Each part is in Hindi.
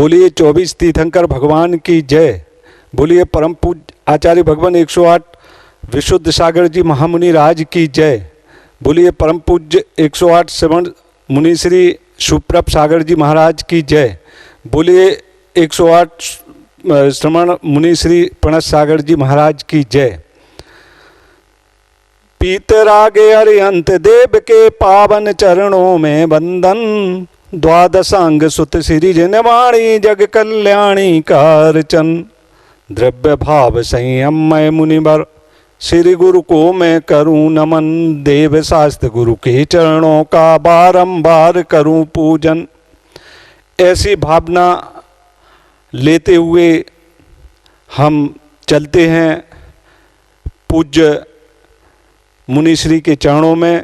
बोलिए 24 तीर्थंकर भगवान की जय। बोलिए परम पूज्य आचार्य भगवान 108 विशुद्ध सागर जी महामुनि राज की जय। बोलिए परम पूज्य 108 श्रवण मुनि श्री सुप्रभ सागर जी महाराज की जय। बोलिए 108 श्रवण मुनि श्री प्रणत सागर जी महाराज की जय। पीतरागे अरिहंत देव के पावन चरणों में वंदन, द्वादशांग सुत श्री जनवाणी जग कल्याणी कारचन। द्रव्य भाव संयम मैं मुनिवर श्री गुरु को मैं करूं नमन, देव शास्त्र गुरु के चरणों का बारंबार करूं पूजन। ऐसी भावना लेते हुए हम चलते हैं पूज्य मुनिश्री के चरणों में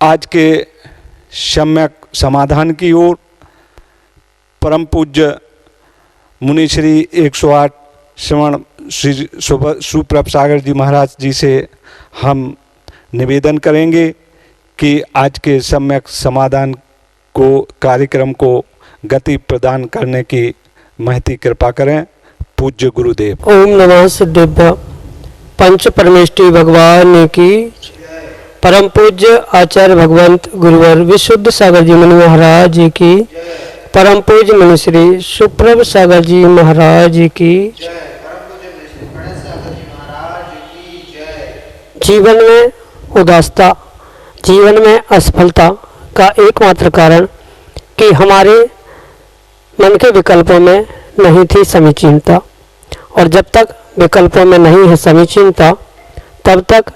आज के सम्यक समाधान की ओर। परम पूज्य मुनिश्री 108 श्रवण श्री सुप्रभ सागर जी महाराज जी से हम निवेदन करेंगे कि आज के सम्यक समाधान को कार्यक्रम को गति प्रदान करने की महती कृपा करें। पूज्य गुरुदेव। ओम नमः सिद्धेभ्य। पंच परमेष्टि भगवान की परम पूज्य आचार्य भगवंत गुरुवर विशुद्ध सागर जी मुनि महाराज की, परम पूज्य मुनि श्री सुप्रभ सागर जी महाराज की, जीवन में उदासता, जीवन में असफलता का एकमात्र कारण कि हमारे मन के विकल्पों में नहीं थी समीचीनता, और जब तक विकल्पों में नहीं है समीचीनता तब तक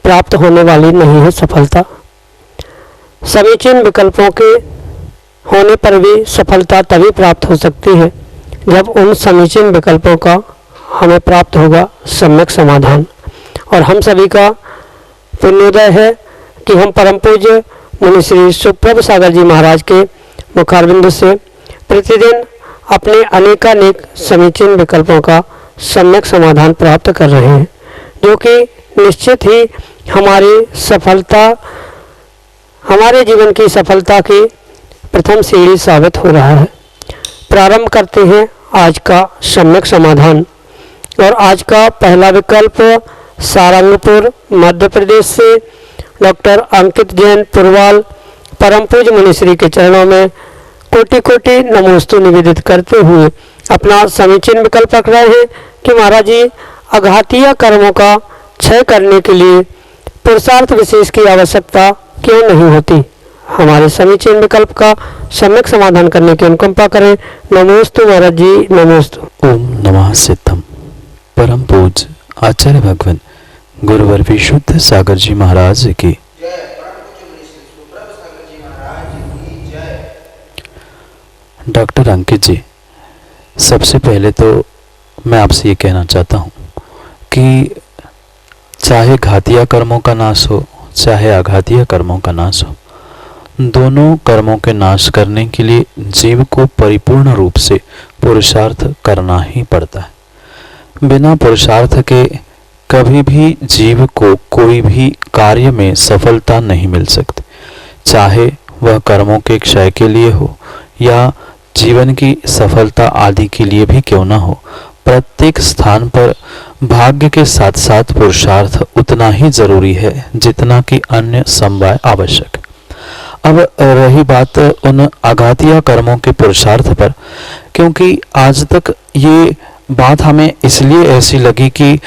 प्राप्त होने वाली नहीं है सफलता। समीचीन विकल्पों के होने पर भी सफलता तभी प्राप्त हो सकती है जब उन समीचीन विकल्पों का हमें प्राप्त होगा सम्यक समाधान। और हम सभी का पुण्योदय है कि हम परम पूज्य मुनि श्री सुप्रभ सागर जी महाराज के मुखारबिंद से प्रतिदिन अपने अनेकानेक समीचीन विकल्पों का सम्यक समाधान प्राप्त कर रहे हैं, जो कि निश्चित ही हमारी सफलता, हमारे जीवन की सफलता की प्रथम सीढ़ी साबित हो रहा है। प्रारंभ करते हैं आज का सम्यक समाधान। और आज का पहला विकल्प सारंगपुर मध्य प्रदेश से डॉक्टर अंकित जैन पुरवाल परम पूज्य मुनिश्री के चरणों में कोटि कोटि नमोस्तु निवेदित करते हुए अपना समीचीन विकल्प रख रहे हैं कि महाराज जी, अघातीय कर्मों का क्षय करने के लिए पुरुषार्थ विशेष की आवश्यकता क्यों नहीं होती। हमारे समीचीन विकल्प का सम्यक समाधान करने की अनुकंपा करें। नमोस्तु महाराज जी, नमोस्तु। ओम नमः सिद्धम। परम पूज्य आचार्य भगवान गुरुवर विशुद्ध सागर जी महाराज की, डॉक्टर अंकित जी, सबसे पहले तो मैं आपसे ये कहना चाहता हूँ कि चाहे घातीय कर्मों का नाश हो चाहे आघातीय कर्मों का नाश हो, दोनों कर्मों के नाश करने के लिए जीव को परिपूर्ण रूप से पुरुषार्थ करना ही पड़ता है। बिना पुरुषार्थ के कभी भी जीव को कोई भी कार्य में सफलता नहीं मिल सकती, चाहे वह कर्मों के क्षय के लिए हो या जीवन की सफलता आदि के लिए भी क्यों न हो। प्रत्येक स्थान पर भाग्य के साथ साथ पुरुषार्थ उतना ही जरूरी है जितना कि अन्य समवाय आवश्यक। अब रही बात उन आघातीय कर्मों के पुरुषार्थ पर, क्योंकि आज तक ये बात हमें इसलिए ऐसी लगी कि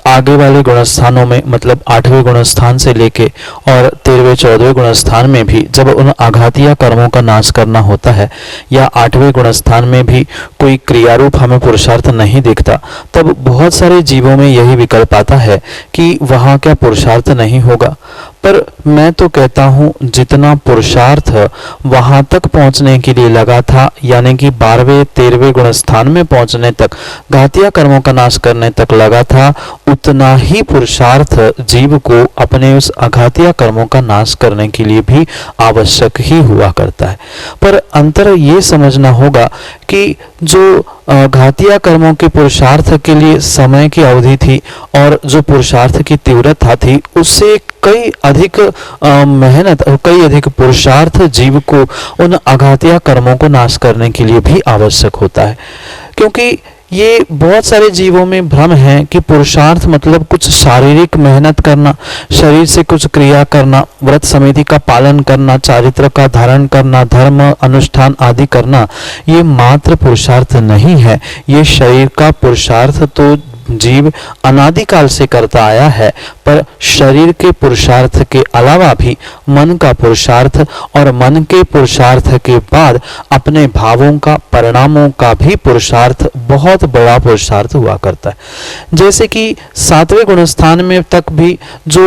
आगे वाले गुणस्थानों में, मतलब 8वें गुणस्थान से लेके और 13वें 14वें गुणस्थान में भी जब उन आघातीय कर्मों का नाश करना होता है या 8वें गुणस्थान में भी कोई क्रियारूप हमें पुरुषार्थ नहीं दिखता, तब बहुत सारे जीवों में यही विकल्प आता है कि वहाँ क्या पुरुषार्थ नहीं होगा। पर मैं तो कहता हूँ जितना पुरुषार्थ वहाँ तक पहुँचने के लिए लगा था, यानी कि 12वें 13वें गुणस्थान में पहुँचने तक, घातीय कर्मों का नाश करने तक लगा था, उतना ही पुरुषार्थ जीव को अपने उस अघातीय कर्मों का नाश करने के लिए भी आवश्यक ही हुआ करता है। पर अंतर ये समझना होगा कि जो घातीय कर्मों के पुरुषार्थ के लिए समय की अवधि थी और जो पुरुषार्थ की तीव्रता थी, उससे कई अधिक मेहनत और कई अधिक पुरुषार्थ जीव को उन अघातीय कर्मों को नाश करने के लिए भी आवश्यक होता है। क्योंकि ये बहुत सारे जीवों में भ्रम है कि पुरुषार्थ मतलब कुछ शारीरिक मेहनत करना, शरीर से कुछ क्रिया करना, व्रत समिति का पालन करना, चारित्र का धारण करना, धर्म अनुष्ठान आदि करना, ये मात्र पुरुषार्थ नहीं है। ये शरीर का पुरुषार्थ तो जीव अनादिकाल से करता आया है, पर शरीर के पुरुषार्थ के अलावा भी मन का पुरुषार्थ और मन के पुरुषार्थ के बाद अपने भावों का, परिणामों का भी पुरुषार्थ बहुत बड़ा पुरुषार्थ हुआ करता है। जैसे कि 7वें गुणस्थान में तक भी जो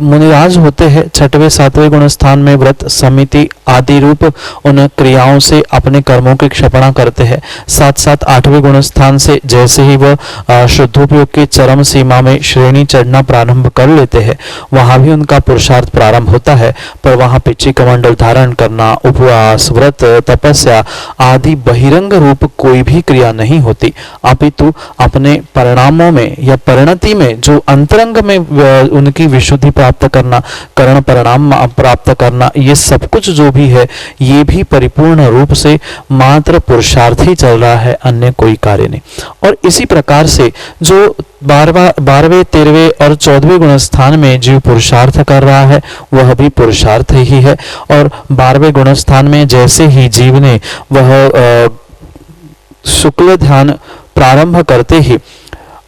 मुनिराज होते हैं, 6वें 7वें गुणस्थान में व्रत समिति आदि रूप उन क्रियाओं से अपने कर्मों की क्षपणा करते हैं। साथ साथ 8वें गुणस्थान से जैसे ही वह शुद्धोपयोग की चरम सीमा में श्रेणी चढ़ना प्रारंभ कर लेते हैं, वहां भी उनका पुरुषार्थ प्रारंभ होता है। पर वहां पिच्ची कमंडल धारण करना, उपवास, व्रत, तपस्या आदि बहिरंग रूप कोई भी क्रिया नहीं होती, अपितु अपने परिणामों में या परिणति में जो अंतरंग में उनकी विशुद्धि प्राप्त करना, करण परिणाम प्राप्त करना, ये सब कुछ जो भी है, ये भी परिपूर्ण रूप से मात्र पुरुषार्थ ही चल रहा है, अन्य कोई कार्य नहीं। और इसी प्रकार से जो 12वें 13वें और 14वें गुणस्थान में जीव पुरुषार्थ कर रहा है, वह भी पुरुषार्थ ही है। और 12वें गुणस्थान में जैसे ही जीव ने वह शुक्ल ध्यान प्रारंभ करते ही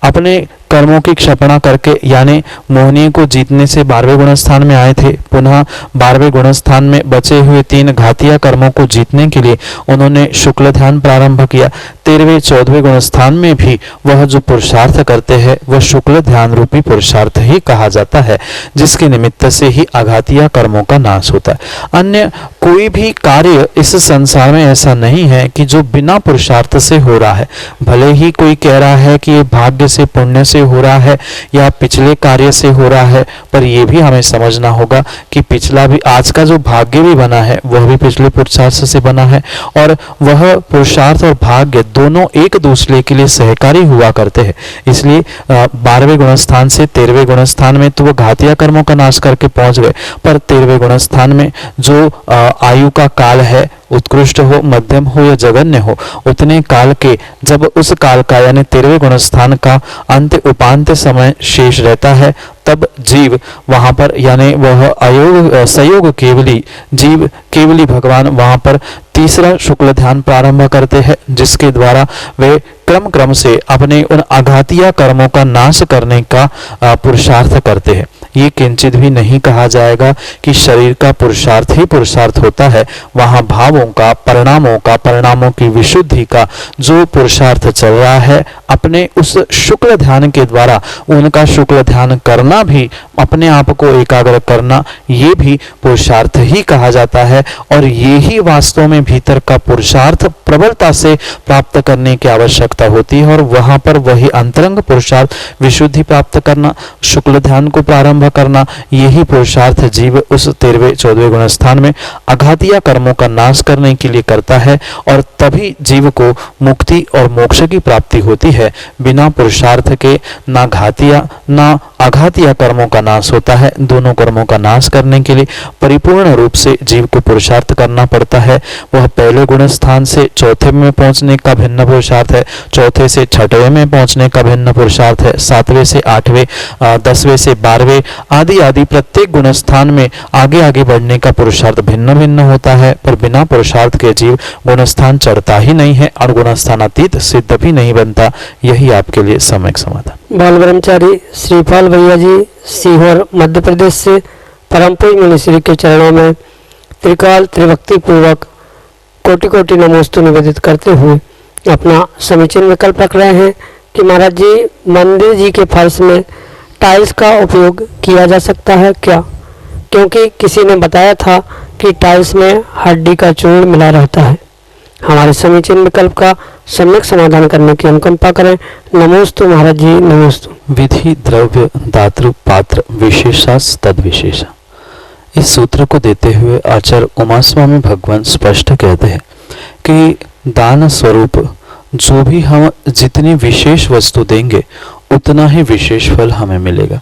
अपने कर्मों की क्षपणा करके, यानी मोहिनी को जीतने से 12वें गुणस्थान में आए थे, पुनः 12वें गुणस्थान में बचे हुए 3 घातीय कर्मों को जीतने के लिए उन्होंने शुक्ल ध्यान प्रारंभ किया। 13वें 14वें गुणस्थान में भी वह जो पुरुषार्थ करते हैं, वह शुक्ल ध्यान रूपी पुरुषार्थ ही कहा जाता है, जिसके निमित्त से ही अघातीय कर्मों का नाश होता है। अन्य कोई भी कार्य इस संसार में ऐसा नहीं है कि जो बिना पुरुषार्थ से हो रहा है। भले ही कोई कह रहा है कि ये भाग्य से, पुण्य से हो रहा है या पिछले कार्य से हो रहा है, पर यह भी हमें समझना होगा कि पिछला भी, आज का जो भाग्य भी बना है, वह भी पिछले पुरुषार्थ से बना है। और वह पुरुषार्थ और भाग्य दोनों एक दूसरे के लिए सहकारी हुआ करते हैं। इसलिए 12वें गुणस्थान से 13वें गुणस्थान में तो वो घातीय कर्मों का नाश करके पहुंच गए, पर 13वें गुणस्थान में जो आयु का काल है, उत्कृष्ट हो, मध्यम हो या जघन्य हो, उतने काल के, जब उस काल का यानी 13वें गुणस्थान का अंत उपांत समय शेष रहता है, तब जीव वहां पर, यानी वह अयोग संयोग केवली जीव, केवली भगवान वहां पर तीसरा शुक्ल ध्यान प्रारंभ करते हैं, जिसके द्वारा वे क्रम क्रम से अपने उन आघातीय कर्मों का नाश करने का पुरुषार्थ करते हैं। ये किंचित भी नहीं कहा जाएगा कि शरीर का पुरुषार्थ ही पुरुषार्थ होता है। वहां भावों का, परिणामों का, परिणामों की विशुद्धि का जो पुरुषार्थ चल रहा है, अपने उस शुक्ल ध्यान के द्वारा उनका शुक्ल ध्यान करना भी, अपने आप को एकाग्र करना, ये भी पुरुषार्थ ही कहा जाता है। और ये ही वास्तव में भीतर का पुरुषार्थ प्रबलता से प्राप्त करने की आवश्यकता होती है। और वहां पर वही अंतरंग पुरुषार्थ, विशुद्धि प्राप्त करना, शुक्ल ध्यान को प्रारंभ करना, यही पुरुषार्थ जीव उस 13वें 14वें गुणस्थान में अघातीय कर्मों का नाश करने के लिए करता है। और तभी जीव को मुक्ति और मोक्ष की प्राप्ति होती है। बिना पुरुषार्थ के ना घातीय ना अघातीय कर्मों का नाश होता है। दोनों कर्मों का नाश करने के लिए परिपूर्ण रूप से जीव को पुरुषार्थ करना पड़ता है। वह पहले गुणस्थान से 4थे में पहुंचने का भिन्न पुरुषार्थ है, 4थे से 6वें में पहुंचने का भिन्न पुरुषार्थ है, 7वें से 8वें, 10वें से 12वें आदि आदि प्रत्येक गुणस्थान में आगे आगे बढ़ने का पुरुषार्थ भिन्न भिन्न होता है। पर बिना पुरुषार्थ के जीव गुणस्थान चढ़ता ही नहीं है और गुणस्थानातीत सिद्ध भी नहीं बनता। यही आपके लिए सम्यक समाधान। बाल ब्रह्मचारी श्रीपाल भैया जी, सीहोर मध्य प्रदेश से परम पूज्य मुनिश्री के चरणों में त्रिकाल त्रिभक्ति पूर्वक कोटि कोटि नमोस्तु निवेदित करते हुए अपना समीचीन विकल्प रख रहे हैं कि महाराज जी, मंदिर जी के फर्श में टाइल्स का उपयोग किया जा सकता है क्या? क्योंकि किसी ने बताया था कि टाइल्स में हड्डी का चूर्ण मिला रहता है। हमारे समीचीन विकल्प का सम्यक समाधान करने की अनुकंपा करें। नमोस्तु महाराज जी, नमोस्तु। विधि द्रव्य दातृ पात्र विशेषास तद विशेषा। इस सूत्र को देते हुए आचार्य उमा स्वामी भगवान स्पष्ट कहते हैं कि दान स्वरूप जो भी हम जितनी विशेष वस्तु देंगे उतना ही विशेष फल हमें मिलेगा।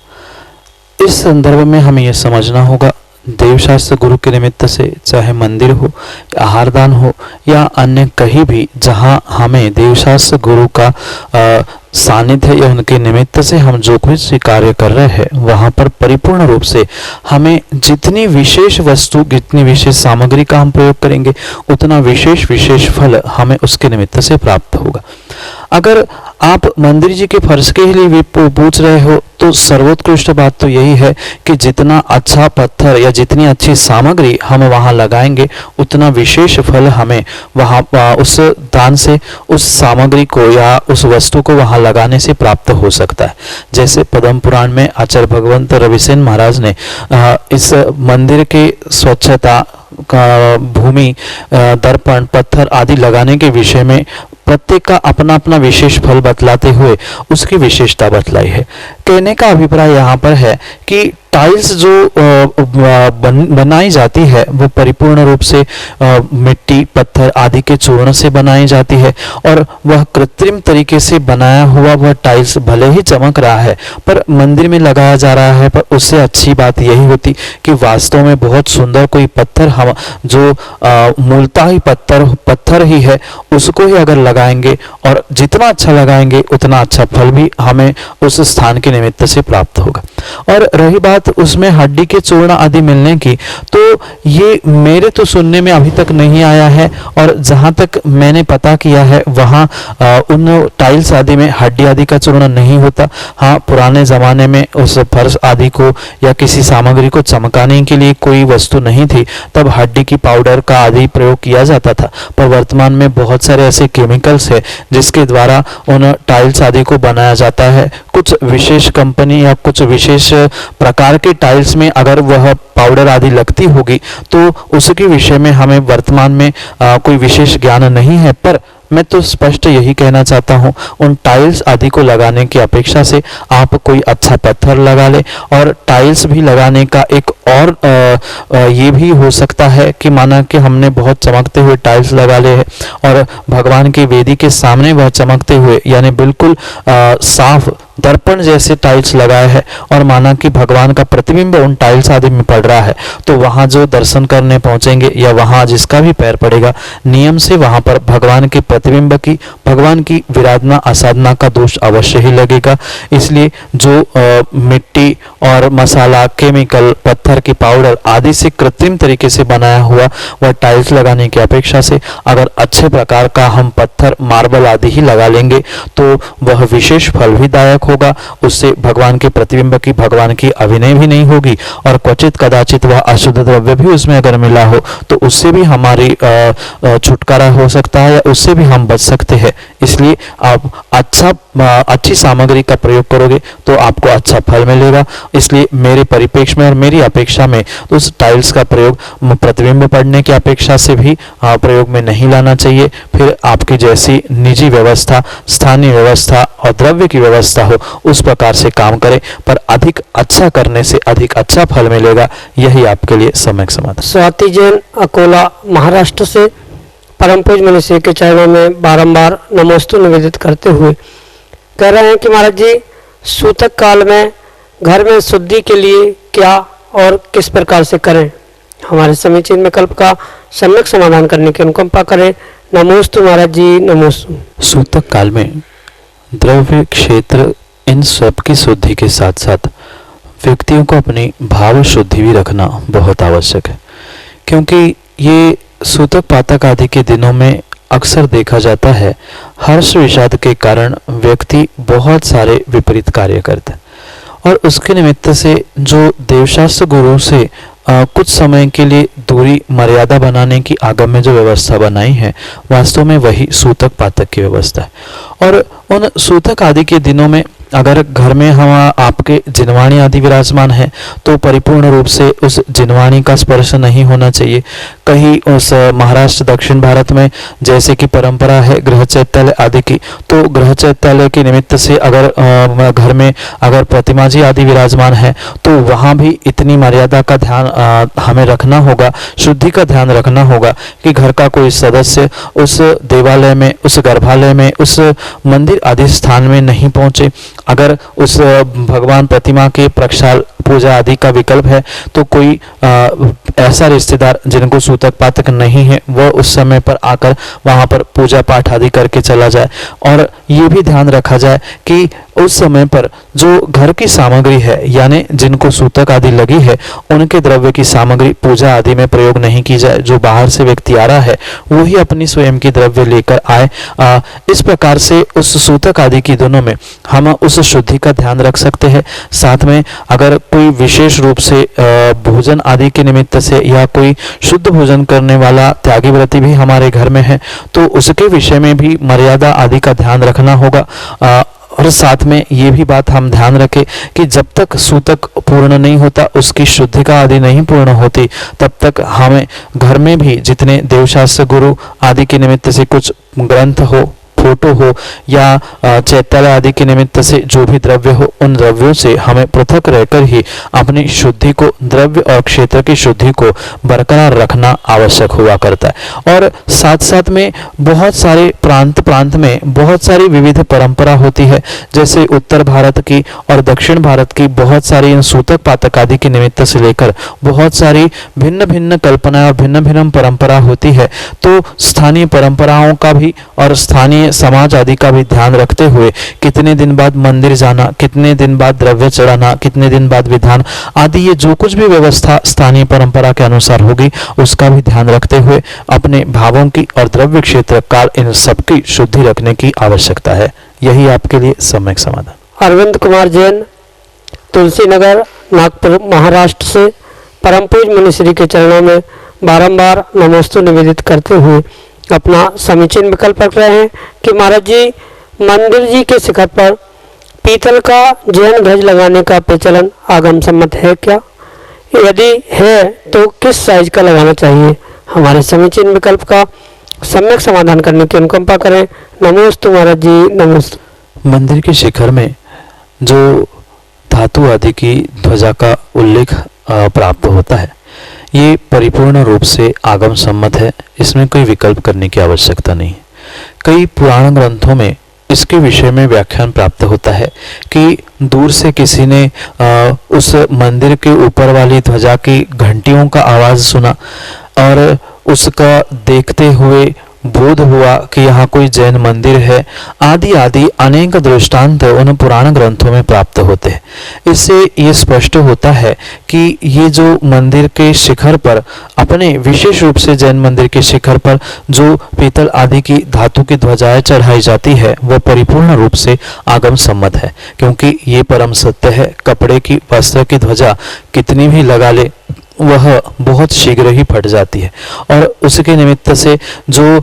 इस संदर्भ में हमें यह समझना होगा, देवशास्त्र गुरु के निमित्त से चाहे मंदिर हो, आहार दान हो या अन्य कहीं भी जहां हमें देवशास्त्र गुरु का सानिध्य या उनके निमित्त से हम जो कुछ कार्य कर रहे हैं वहां पर परिपूर्ण रूप से हमें जितनी विशेष वस्तु, जितनी विशेष सामग्री का हम प्रयोग करेंगे उतना विशेष फल हमें उसके निमित्त से प्राप्त होगा। अगर आप मंदिर जी के फर्श के लिए भी पूछ रहे हो तो सर्वोत्कृष्ट बात तो यही है कि जितना अच्छा पत्थर या जितनी अच्छी सामग्री हम वहां लगाएंगे उतना विशेष फल हमें वहां उस दान से उस सामग्री को या उस वस्तु को वहां लगाने से प्राप्त हो सकता है। जैसे पद्म पुराण में आचार्य भगवंत रविसेन महाराज ने इस मंदिर के स्वच्छता का भूमि, दर्पण, पत्थर आदि लगाने के विषय में प्रत्येक का अपना अपना विशेष फल बतलाते हुए उसकी विशेषता बतलाई है। कहने का अभिप्राय यहाँ पर है कि टाइल्स जो बनाई जाती है वो परिपूर्ण रूप से मिट्टी, पत्थर आदि के चूर्ण से बनाई जाती है और वह कृत्रिम तरीके से बनाया हुआ वह टाइल्स भले ही चमक रहा है पर मंदिर में लगाया जा रहा है, पर उससे अच्छी बात यही होती कि वास्तव में बहुत सुंदर कोई पत्थर हम जो मूलतः ही पत्थर ही है उसको ही अगर लगाएंगे और जितना अच्छा लगाएंगे उतना अच्छा फल भी हमें उस स्थान के निमित्त से प्राप्त होगा। और रही बात उसमें हड्डी के चूर्ण आदि मिलने की, तो ये मेरे तो सुनने में अभी तक नहीं आया है और जहां तक मैंने पता किया है वहां उन टाइल्स आदि में हड्डी आदि का चूर्ण नहीं होता। हाँ, पुराने जमाने में उस फर्श आदि को या किसी सामग्री को चमकाने के लिए कोई वस्तु नहीं थी, तब हड्डी की पाउडर का आदि प्रयोग किया जाता था। पर वर्तमान में बहुत सारे ऐसे केमिकल्स है जिसके द्वारा उन टाइल्स आदि को बनाया जाता है। कुछ विशेष कंपनी या कुछ विशेष प्रकार के टाइल्स में अगर वह पाउडर आदि लगती होगी तो उसके विषय में हमें वर्तमान में कोई विशेष ज्ञान नहीं है। पर मैं तो स्पष्ट यही कहना चाहता हूँ, उन टाइल्स आदि को लगाने की अपेक्षा से आप कोई अच्छा पत्थर लगा ले। और टाइल्स भी लगाने का एक और ये भी हो सकता है कि माना कि हमने बहुत चमकते हुए टाइल्स लगा ले है और भगवान की वेदी के सामने वह चमकते हुए यानी बिल्कुल साफ दर्पण जैसे टाइल्स लगाए हैं और माना कि भगवान का प्रतिबिंब उन टाइल्स आदि में पड़ रहा है, तो वहां जो दर्शन करने पहुंचेंगे या वहां जिसका भी पैर पड़ेगा नियम से वहां पर भगवान के प्रतिबिंब की, भगवान की विराधना असाधना का दोष अवश्य ही लगेगा। इसलिए जो मिट्टी और मसाला, केमिकल, पत्थर की पाउडर आदि से कृत्रिम तरीके से बनाया हुआ वह टाइल्स लगाने की अपेक्षा से अगर अच्छे प्रकार का हम पत्थर, मार्बल आदि ही लगा लेंगे तो वह विशेष फल भी दायक होगा। उससे भगवान के प्रतिबिंब की, भगवान की अभिनय भी नहीं होगी और क्वचित कदाचित वह अशुद्ध द्रव्य भी उसमें अगर मिला हो तो उससे भी हमारी छुटकारा हो सकता है या उससे भी हम बच सकते हैं। इसलिए आप अच्छी सामग्री का प्रयोग करोगे तो आपको अच्छा फल मिलेगा। इसलिए मेरे परिप्रेक्ष्य में और मेरी अपेक्षा में तो उस टाइल्स का प्रयोग प्रतिबिंब पड़ने की अपेक्षा से भी प्रयोग में नहीं लाना चाहिए। फिर आपकी जैसी निजी व्यवस्था, स्थानीय व्यवस्था और द्रव्य की व्यवस्था हो उस प्रकार से काम करें, पर अधिक अच्छा करने से अधिक अच्छा फल मिलेगा। यही आपके लिए सम्यक समाधान। स्वाति जैन, अकोला, महाराष्ट्र से परम पूज्य मनुष्य के चरणों में बारंबार नमोस्तु निवेदित करते हुए कह रहे हैं कि महाराज जी, सूतक काल में घर में शुद्धि के लिए क्या और किस प्रकार से करें, हमारे समीचीन विकल्प का सम्यक समाधान करने की अनुकंपा करें। नमोस्तु महाराज जी, नमोस्तु। सूतक काल में द्रव्य, क्षेत्र, इन सब की शुद्धि के साथ साथ व्यक्तियों को अपनी भाव शुद्धि भी रखना बहुत आवश्यक है, क्योंकि ये सूतक पातक आदि के दिनों में अक्सर देखा जाता है हर्ष विषाद के कारण व्यक्ति बहुत सारे विपरीत कार्य करते हैं और उसके निमित्त से जो देवशास्त्र गुरु से कुछ समय के लिए दूरी, मर्यादा बनाने की आगम में जो व्यवस्था बनाई है वास्तव में वही सूतक पातक की व्यवस्था है। और उन सूतक आदि के दिनों में अगर घर में हम आपके जिनवाणी आदि विराजमान है तो परिपूर्ण रूप से उस जिनवाणी का स्पर्श नहीं होना चाहिए। कहीं उस महाराष्ट्र दक्षिण भारत में जैसे कि परंपरा है गृह चैत्यालय आदि की, तो गृह चैत्यालय के निमित्त से अगर घर में अगर प्रतिमा जी आदि विराजमान है तो वहाँ भी इतनी मर्यादा का ध्यान हमें रखना होगा, शुद्धि का ध्यान रखना होगा कि घर का कोई सदस्य उस देवालय में, उस गर्भालय में, उस मंदिर आदि स्थान में नहीं पहुंचे। अगर उस भगवान प्रतिमा के प्रक्षाल पूजा आदि का विकल्प है तो कोई ऐसा रिश्तेदार जिनको सूतक पातक नहीं है वह उस समय पर आकर वहां पर पूजा पाठ आदि करके चला जाए। और ये भी ध्यान रखा जाए कि उस समय पर जो घर की सामग्री है यानी जिनको सूतक आदि लगी है उनके द्रव्य की सामग्री पूजा आदि में प्रयोग नहीं की जाए। जो बाहर से व्यक्ति आ रहा है वही अपनी स्वयं की द्रव्य लेकर आए। इस प्रकार से उस सूतक आदि की दोनों में हम उस शुद्धि का ध्यान रख सकते हैं। साथ में अगर कोई विशेष रूप से भोजन आदि के निमित्त से या कोई शुद्ध भोजन करने वाला त्यागी व्रती भी हमारे घर में है तो उसके विषय में भी मर्यादा आदि का ध्यान रखना होगा। और साथ में ये भी बात हम ध्यान रखें कि जब तक सूतक पूर्ण नहीं होता, उसकी शुद्धिका आदि नहीं पूर्ण होती, तब तक हमें घर में भी जितने देवशास्त्र गुरु आदि के निमित्त से कुछ ग्रंथ हो, फोटो हो या चैत्यालय आदि के निमित्त से जो भी द्रव्य हो, उन द्रव्यों से हमें पृथक रहकर ही अपनी शुद्धि को, द्रव्य और क्षेत्र की शुद्धि को बरकरार रखना आवश्यक हुआ करता है। और साथ साथ में बहुत सारे प्रांत में बहुत सारी विविध परंपरा होती है। जैसे उत्तर भारत की और दक्षिण भारत की बहुत सारी इन सूतक पातक आदि के निमित्त से लेकर बहुत सारी भिन्न भिन्न कल्पना और भिन्न भिन्न परंपरा होती है। तो स्थानीय परंपराओं का भी और स्थानीय समाज आदि का भी ध्यान रखते हुए कितने दिन बाद मंदिर जाना, कितने दिन बाद द्रव्य चढ़ाना, कितने दिन बाद विधान आदि, ये जो कुछ भी व्यवस्था स्थानीय परंपरा के अनुसार होगी उसका भी ध्यान रखते हुए अपने भावों की और द्रव्य क्षेत्र काल इन सबकी शुद्धि रखने की आवश्यकता है। यही आपके लिए सम्यक समाधान। अरविंद कुमार जैन, तुलसी नगर, नागपुर, महाराष्ट्र से परम पूज्य मुनिश्री के चरणों में बारंबार नमोस्तु निवेदित करते हुए अपना समीचीन विकल्प रख रहे हैं कि महाराज जी, मंदिर जी के शिखर पर पीतल का जैन ध्वज लगाने का प्रचलन आगम सम्मत है क्या? यदि है तो किस साइज का लगाना चाहिए? हमारे समीचीन विकल्प का सम्यक समाधान करने की अनुकंपा करें। नमोस्तु महाराज जी, नमोस्तु। मंदिर के शिखर में जो धातु आदि की ध्वजा का उल्लेख प्राप्त होता है ये परिपूर्ण रूप से आगम सम्मत है। इसमें कोई विकल्प करने की आवश्यकता नहीं है। कई पुराण ग्रंथों में इसके विषय में व्याख्यान प्राप्त होता है कि दूर से किसी ने उस मंदिर के ऊपर वाली ध्वजा की घंटियों का आवाज सुना और उसका देखते हुए बोध हुआ कि यहाँ कोई जैन मंदिर है, आदि आदि अनेक दृष्टांत उन पुराण ग्रंथों में प्राप्त होते हैं। इससे ये स्पष्ट होता है कि ये जो मंदिर के शिखर पर, अपने विशेष रूप से जैन मंदिर के शिखर पर जो पीतल आदि की धातु की ध्वजाएं चढ़ाई जाती है वह परिपूर्ण रूप से आगम सम्मत है। क्योंकि ये परम सत्य है, कपड़े की, वस्त्र की ध्वजा कितनी भी लगा ले वह बहुत शीघ्र ही फट जाती है। और उसके निमित्त से जो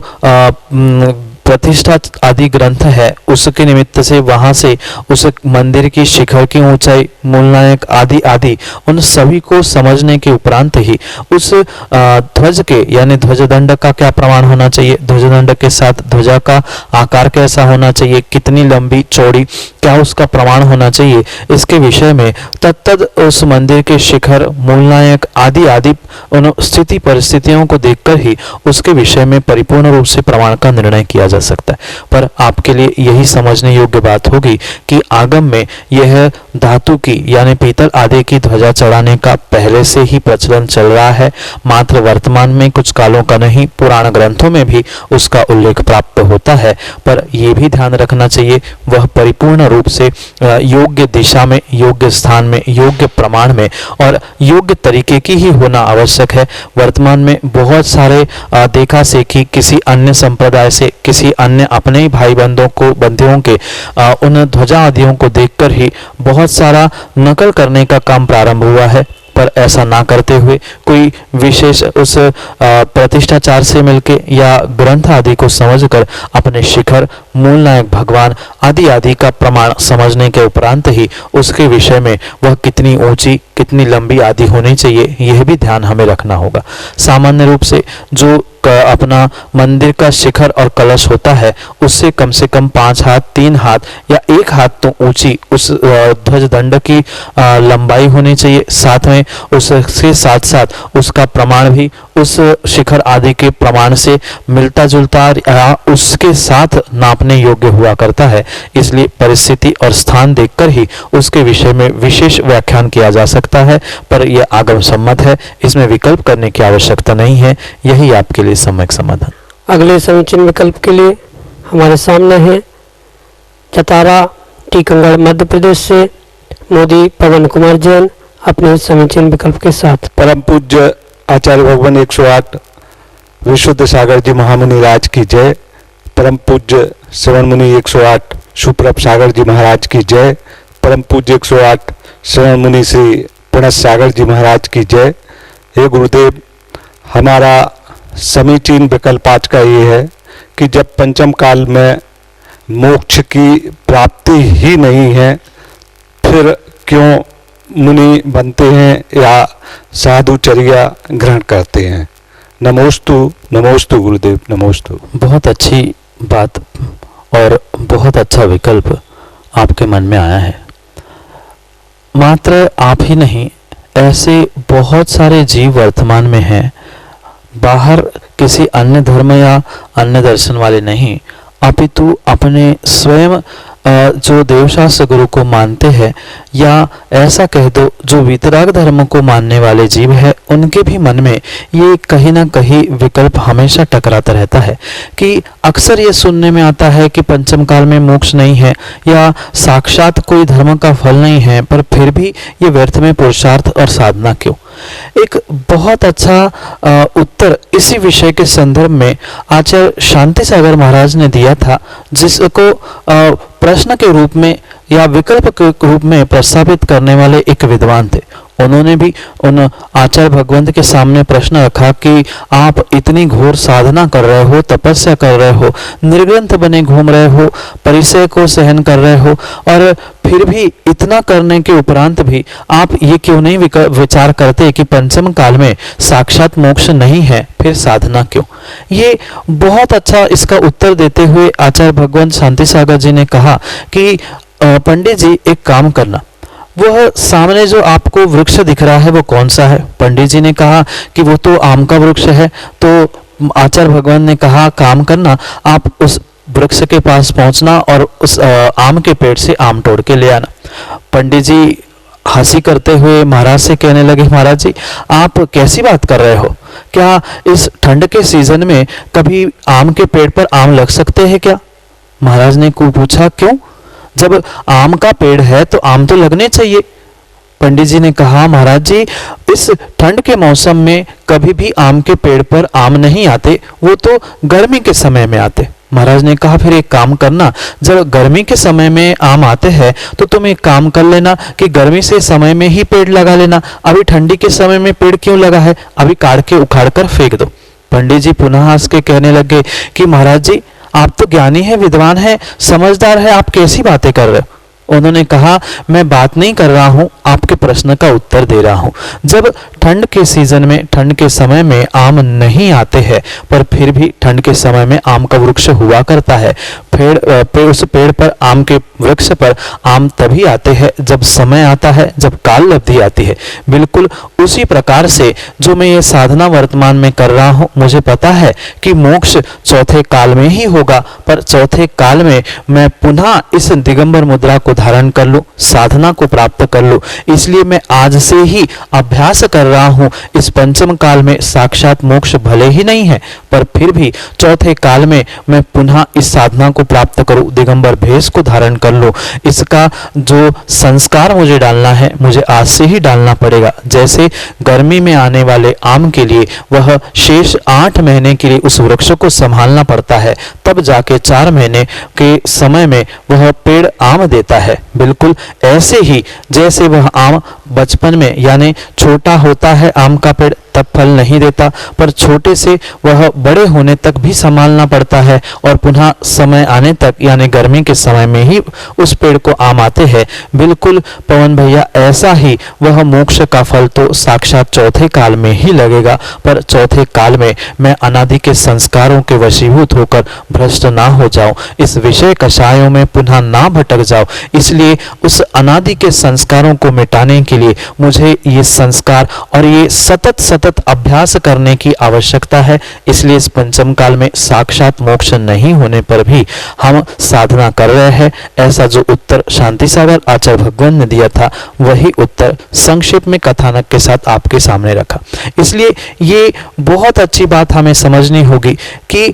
प्रतिष्ठा आदि ग्रंथ है उसके निमित्त से वहां से उस मंदिर की शिखर की ऊंचाई, मूलनायक आदि आदि उन सभी को समझने के उपरांत ही उस ध्वज के यानी ध्वजदंड का क्या प्रमाण होना चाहिए, ध्वजदंड के साथ ध्वजा का आकार कैसा होना चाहिए, कितनी लंबी चौड़ी, क्या उसका प्रमाण होना चाहिए, इसके विषय में तत्तद उस मंदिर के शिखर, मूलनायक आदि आदि उन स्थिति परिस्थितियों को देखकर ही उसके विषय में परिपूर्ण रूप से प्रमाण का निर्णय किया जा सकता है। पर आपके लिए यही समझने योग्य बात होगी कि आगम में यह धातु की यानी पीतल आदि की ध्वजा चढ़ाने का पहले से ही प्रचलन चल रहा है। मात्र वर्तमान में कुछ कालों का नहीं, पुराण ग्रंथों में भी उसका उल्लेख प्राप्त होता है। पर यह भी ध्यान रखना चाहिए वह परिपूर्ण रूप से योग्य दिशा में, योग्य स्थान में, योग्य प्रमाण में और योग्य तरीके की ही होना आवश्यक है। वर्तमान में बहुत सारे देखा सेखी किसी अन्य संप्रदाय से, किसी अन्य अपने ही भाई बंधुओं के उन ध्वजा आदियों को देखकर ही बहुत सारा नकल करने का काम प्रारंभ हुआ है। पर ऐसा ना करते हुए कोई विशेष उस प्रतिष्ठाचार से मिलके या ग्रंथ आदि को समझकर अपने शिखर, मूल नायक भगवान आदि आदि का प्रमाण समझने के उपरांत ही उसके विषय में वह कितनी ऊंची कितनी लंबी आदि होनी चाहिए यह भी ध्यान हमें रखना होगा। सामान्य रूप से जो अपना मंदिर का शिखर और कलश होता है उससे कम से कम 5 हाथ 3 हाथ या 1 हाथ तो ऊंची उस ध्वज दंड की लंबाई होनी चाहिए। साथ में उसके साथ साथ उसका प्रमाण भी उस शिखर आदि के प्रमाण से मिलता जुलता या उसके साथ नापने योग्य हुआ करता है। इसलिए परिस्थिति और स्थान देखकर ही उसके विषय में विशेष व्याख्यान किया जा सकता है, पर यह आगम सम्मत है, इसमें विकल्प करने की आवश्यकता नहीं है। यही आपके लिए सम्यक समाधान। अगले समीचीन विकल्प के लिए हमारे सामने है चतारा टीकमगढ़ मध्य प्रदेश से मोदी पवन कुमार जैन अपने समीचीन विकल्प के साथ। परम पूज्य आचार्य भगवान 108 विशुद्ध सागर जी महामुनि राज की जय। परम पूज्य श्रवण मुनि 108 सुप्रभ सागर जी महाराज की जय। परम पूज्य 108 श्रवण मुनि श्री प्रणत सागर जी महाराज की जय। हे गुरुदेव, हमारा समीचीन विकल्प आज का ये है कि जब पंचम काल में मोक्ष की प्राप्ति ही नहीं है फिर क्यों मुनि बनते हैं या साधुचर्या ग्रहण करते हैं। नमोस्तु गुरुदेव, नमोस्तु। बहुत अच्छी बात और बहुत अच्छा विकल्प आपके मन में आया है। मात्र आप ही नहीं, ऐसे बहुत सारे जीव वर्तमान में हैं, बाहर किसी अन्य धर्म या अन्य दर्शन वाले नहीं, अपितु अपने स्वयं जो देवशास्त्र गुरु को मानते हैं या ऐसा कह दो जो वीतराग धर्म को मानने वाले जीव है, उनके भी मन में ये कहीं ना कहीं विकल्प हमेशा टकराता रहता है कि अक्सर ये सुनने में आता है कि पंचम काल में मोक्ष नहीं है या साक्षात कोई धर्म का फल नहीं है, पर फिर भी ये व्यर्थ में पुरुषार्थ और साधना क्यों। एक बहुत अच्छा उत्तर इसी विषय के संदर्भ में आचार्य शांति सागर महाराज ने दिया था, जिसको प्रश्न के रूप में या विकल्प के रूप में प्रस्तावित करने वाले एक विद्वान थे। उन्होंने भी उन आचार्य भगवंत के सामने प्रश्न रखा कि आप इतनी घोर साधना कर रहे हो, तपस्या कर रहे हो, निर्ग्रंथ बने घूम रहे हो, परिचय को सहन कर रहे हो, और फिर भी इतना करने के उपरांत भी आप ये क्यों नहीं विचार करते कि पंचम काल में साक्षात मोक्ष नहीं है, फिर साधना क्यों। ये बहुत अच्छा इसका उत्तर देते हुए आचार्य भगवंत शांति सागर जी ने कहा कि पंडित जी एक काम करना, वह सामने जो आपको वृक्ष दिख रहा है वो कौन सा है। पंडित जी ने कहा कि वो तो आम का वृक्ष है। तो आचार्य भगवान ने कहा काम करना, आप उस वृक्ष के पास पहुंचना और उस आम के पेड़ से आम तोड़ के ले आना। पंडित जी हंसी करते हुए महाराज से कहने लगे, महाराज जी आप कैसी बात कर रहे हो, क्या इस ठंड के सीजन में कभी आम के पेड़ पर आम लग सकते हैं क्या। महाराज ने को पूछा क्यों, जब आम का पेड़ है तो आम तो लगने चाहिए। पंडित जी ने कहा महाराज जी इस ठंड के मौसम में कभी भी आम के पेड़ पर आम नहीं आते, वो तो गर्मी के समय में आते। महाराज ने कहा फिर एक काम करना, जब गर्मी के समय में आम आते हैं तो तुम एक काम कर लेना कि गर्मी से समय में ही पेड़ लगा लेना, अभी ठंडी के समय में पेड़ क्यों लगा है, अभी काट के उखाड़ कर फेंक दो। पंडित जी पुनः हंस के कहने लगे कि महाराज जी आप तो ज्ञानी है, विद्वान है, समझदार है, आप कैसी बातें कर रहे हो। उन्होंने कहा मैं बात नहीं कर रहा हूं, आपके प्रश्न का उत्तर दे रहा हूं। जब ठंड के सीजन में ठंड के समय में आम नहीं आते हैं, पर फिर भी ठंड के समय में आम का वृक्ष हुआ करता है। उस पेड़ पर आम के वृक्ष पर आम तभी आते हैं जब समय आता है, जब काल लब्धि आती है। बिल्कुल उसी प्रकार से जो मैं ये साधना वर्तमान में कर रहा हूं, मुझे पता है कि मोक्ष चौथे काल में ही होगा, पर चौथे काल में मैं पुनः इस दिगंबर मुद्रा को धारण कर लूं, साधना को प्राप्त कर लूं। इसलिए मैं आज से ही अभ्यास कर रहा हूं। इस पंचम काल में साक्षात मोक्ष भले ही नहीं है, पर फिर भी चौथे काल में मैं पुनः इस साधना को प्राप्त करूं, दिगंबर भेष को धारण कर लूं। इसका जो संस्कार मुझे डालना है, मुझे आज से ही डालना पड़ेगा। जैसे गर्मी में आने वाले आम के लिए वह शेष 8 महीने के लिए उस वृक्ष को संभालना पड़ता है, तब जाके 4 महीने के समय में वह पेड़ आम देता है। बिल्कुल ऐसे ही जैसे वह आम बचपन में यानी छोटा होता है आम का पेड़, तब फल नहीं देता, पर छोटे से वह बड़े होने तक भी संभालना पड़ता है और पुनः समय आने तक यानी गर्मी के समय में ही उस पेड़ को आम आते हैं। बिल्कुल पवन भैया ऐसा ही वह मोक्ष का फल तो साक्षात चौथे काल में ही लगेगा, पर चौथे काल में मैं अनादि के संस्कारों के वशीभूत होकर भ्रष्ट ना हो जाऊं, इस विषय कषायों में पुनः ना भटक जाऊं। इसलिए उस अनादि के संस्कारों को मिटाने के लिए मुझे ये संस्कार और ये सतत सतत अभ्यास करने की आवश्यकता है। इसलिए इस पंचम काल में साक्षात मोक्ष नहीं होने पर भी हम साधना कर रहे हैं। ऐसा जो उत्तर शांति सागर आचार्य भगवान ने दिया था, वही उत्तर संक्षेप में कथानक के साथ आपके सामने रखा। इसलिए ये बहुत अच्छी बात हमें समझनी होगी कि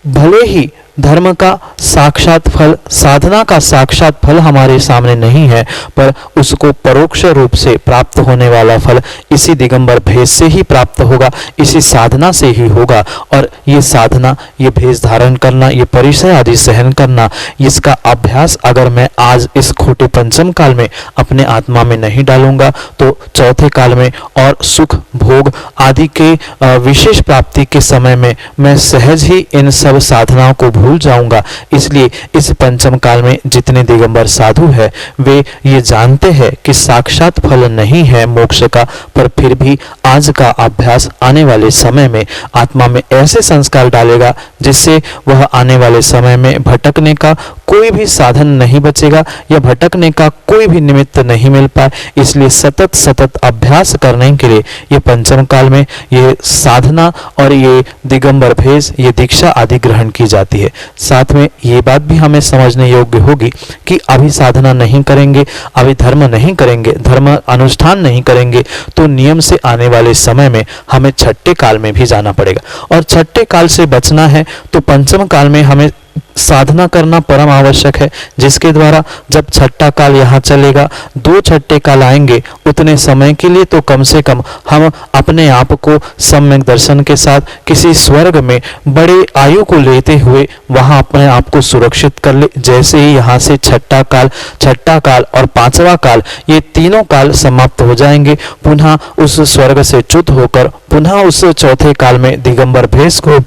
भले ही धर्म का साक्षात फल, साधना का साक्षात फल हमारे सामने नहीं है, पर उसको परोक्ष रूप से प्राप्त होने वाला फल इसी दिगंबर भेष से ही प्राप्त होगा, इसी साधना से ही होगा। और ये साधना, ये भेष धारण करना, ये परिचय आदि सहन करना, इसका अभ्यास अगर मैं आज इस खोटे पंचम काल में अपने आत्मा में नहीं डालूंगा तो चौथे काल में और सुख भोग आदि के विशेष प्राप्ति के समय में मैं सहज ही इन सब साधनाओं को भूल जाऊंगा। इसलिए इस पंचम काल में जितने दिगंबर साधु है वे ये जानते हैं कि साक्षात फल नहीं है मोक्ष का, पर फिर भी आज का अभ्यास आने वाले समय में आत्मा में ऐसे संस्कार डालेगा जिससे वह आने वाले समय में भटकने का कोई भी साधन नहीं बचेगा या भटकने का कोई भी निमित्त नहीं मिल पाए। इसलिए सतत सतत अभ्यास करने के लिए ये पंचम काल में ये साधना और ये दिगंबर भेष, ये दीक्षा आदि ग्रहण की जाती है। साथ में ये बात भी हमें समझने योग्य होगी कि अभी साधना नहीं करेंगे, अभी धर्म नहीं करेंगे, धर्म अनुष्ठान नहीं करेंगे तो नियम से आने वाले समय में हमें छठे काल में भी जाना पड़ेगा। और छठे काल से बचना है तो पंचम काल में हमें साधना करना परम आवश्यक है, जिसके द्वारा जब छठा काल यहाँ चलेगा, 2 छठे काल आएंगे, उतने समय के लिए तो कम से कम हम अपने आप को सम्यक दर्शन के साथ किसी स्वर्ग में बड़े आयु को लेते हुए वहां अपने आप को सुरक्षित कर ले। जैसे ही यहाँ से छठा काल और 5वां काल, ये तीनों काल समाप्त हो जाएंगे, पुनः उस स्वर्ग से च्युत होकर पुनः उस चौथे काल में दिगंबर भेष को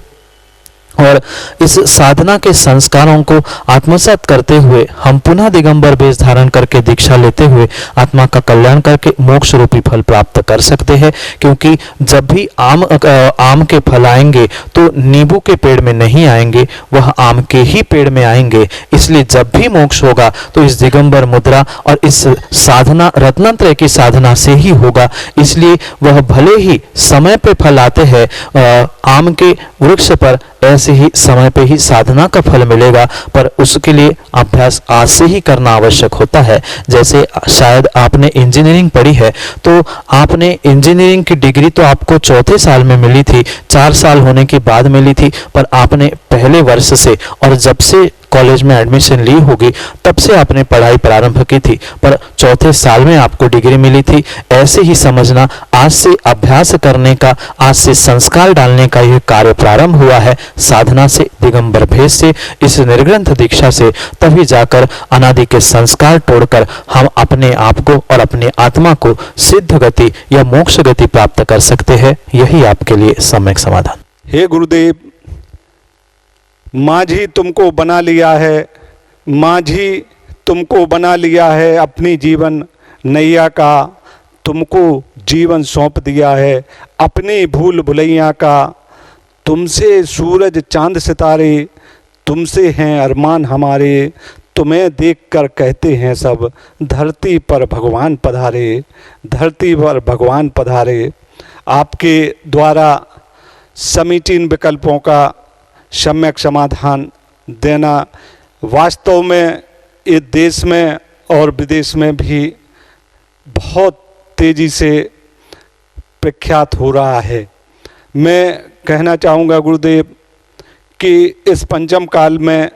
और इस साधना के संस्कारों को आत्मसात करते हुए हम पुनः दिगंबर वेश धारण करके दीक्षा लेते हुए आत्मा का कल्याण करके मोक्ष रूपी फल प्राप्त कर सकते हैं। क्योंकि जब भी आम के फल आएंगे तो नींबू के पेड़ में नहीं आएंगे, वह आम के ही पेड़ में आएंगे। इसलिए जब भी मोक्ष होगा तो इस दिगंबर मुद्रा और इस साधना रत्नत्रय की साधना से ही होगा। इसलिए वह भले ही समय पे फल आते हैं आम के वृक्ष पर, ऐसे ही समय पे ही साधना का फल मिलेगा, पर उसके लिए अभ्यास आज से ही करना आवश्यक होता है। जैसे शायद आपने इंजीनियरिंग पढ़ी है तो आपने इंजीनियरिंग की डिग्री तो आपको चौथे साल में मिली थी, 4 साल होने के बाद मिली थी, पर आपने पहले वर्ष से और जब से कॉलेज में एडमिशन ली होगी तब से आपने पढ़ाई प्रारंभ की थी, पर चौथे साल में आपको डिग्री मिली थी। ऐसे ही समझना आज से अभ्यास करने का, आज से संस्कार डालने का यह कार्य प्रारंभ हुआ है साधना से, दिगंबर भेष से, इस निर्ग्रंथ दीक्षा से। तभी जाकर अनादि के संस्कार तोड़कर हम अपने आप को और अपनी आत्मा को सिद्ध गति या मोक्ष गति प्राप्त कर सकते हैं। यही आपके लिए सम्यक समाधान। हे गुरुदेव, माझी तुमको बना लिया है, माझी तुमको बना लिया है, अपनी जीवन नैया का तुमको जीवन सौंप दिया है, अपनी भूल भुलैया का तुमसे सूरज चांद सितारे, तुमसे हैं अरमान हमारे, तुम्हें देखकर कहते हैं सब धरती पर भगवान पधारे, धरती पर भगवान पधारे। आपके द्वारा समीचीन विकल्पों का सम्यक समाधान देना वास्तव में इस देश में और विदेश में भी बहुत तेज़ी से प्रख्यात हो रहा है। मैं कहना चाहूँगा गुरुदेव कि इस पंचम काल में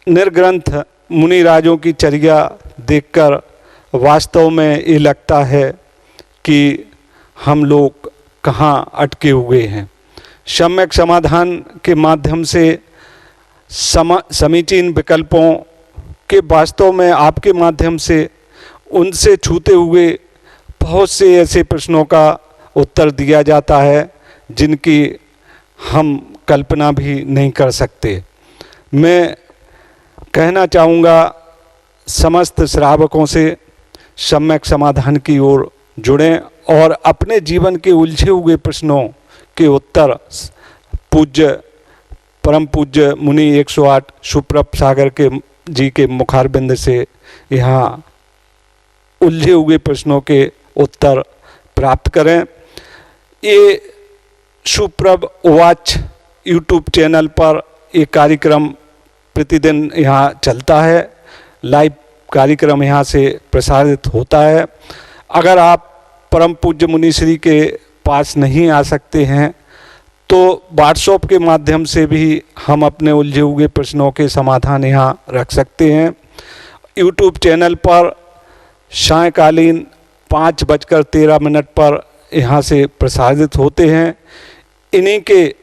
निर्ग्रंथ मुनि राजों की चर्या देखकर वास्तव में ये लगता है कि हम लोग कहाँ अटके हुए हैं। सम्यक समाधान के माध्यम से समीचीन विकल्पों के वास्तव में आपके माध्यम से उनसे छूते हुए बहुत से ऐसे प्रश्नों का उत्तर दिया जाता है जिनकी हम कल्पना भी नहीं कर सकते। मैं कहना चाहूँगा समस्त श्रावकों से सम्यक समाधान की ओर जुड़ें और अपने जीवन के उलझे हुए प्रश्नों के उत्तर परम पूज्य मुनि 108 सुप्रभ सागर के जी के मुखारबिंद से यहाँ उलझे हुए प्रश्नों के उत्तर प्राप्त करें। ये सुप्रभ उवाच यूट्यूब चैनल पर ये कार्यक्रम प्रतिदिन यहाँ चलता है, लाइव कार्यक्रम यहाँ से प्रसारित होता है। अगर आप परम पूज्य मुनि श्री के पास नहीं आ सकते हैं तो व्हाट्सएप के माध्यम से भी हम अपने उलझे हुए प्रश्नों के समाधान यहाँ रख सकते हैं। यूट्यूब चैनल पर सायंकालीन 5:13 पर यहाँ से प्रसारित होते हैं। इन्हीं के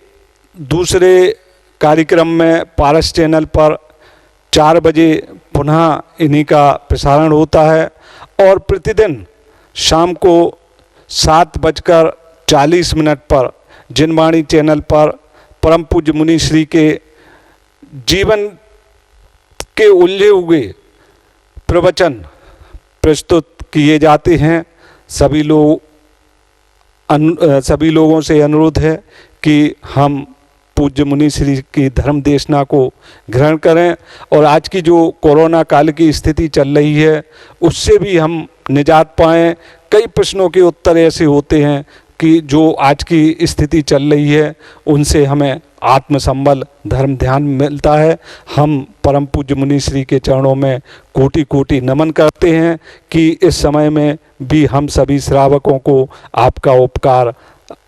दूसरे कार्यक्रम में पारस चैनल पर 4 बजे पुनः इन्हीं का प्रसारण होता है और प्रतिदिन शाम को 7:40 पर जिनवाणी चैनल पर परम पूज्य मुनि श्री के जीवन के उलझे हुए प्रवचन प्रस्तुत किए जाते हैं। सभी लोगों से अनुरोध है कि हम पूज्य मुनि श्री की धर्म देशना को ग्रहण करें और आज की जो कोरोना काल की स्थिति चल रही है उससे भी हम निजात पाएं। कई प्रश्नों के उत्तर ऐसे होते हैं कि जो आज की स्थिति चल रही है उनसे हमें आत्मसंबल धर्म ध्यान मिलता है। हम परम पूज्य मुनि श्री के चरणों में कोटि कोटि नमन करते हैं कि इस समय में भी हम सभी श्रावकों को आपका उपकार,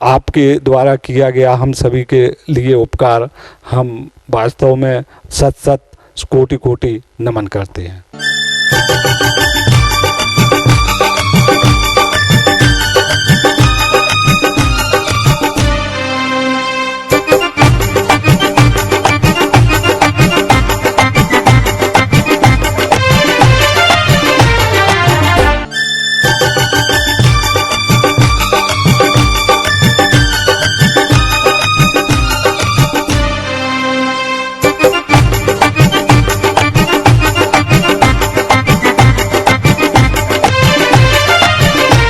आपके द्वारा किया गया हम सभी के लिए उपकार हम वास्तव में सत कोटि कोटि नमन करते हैं।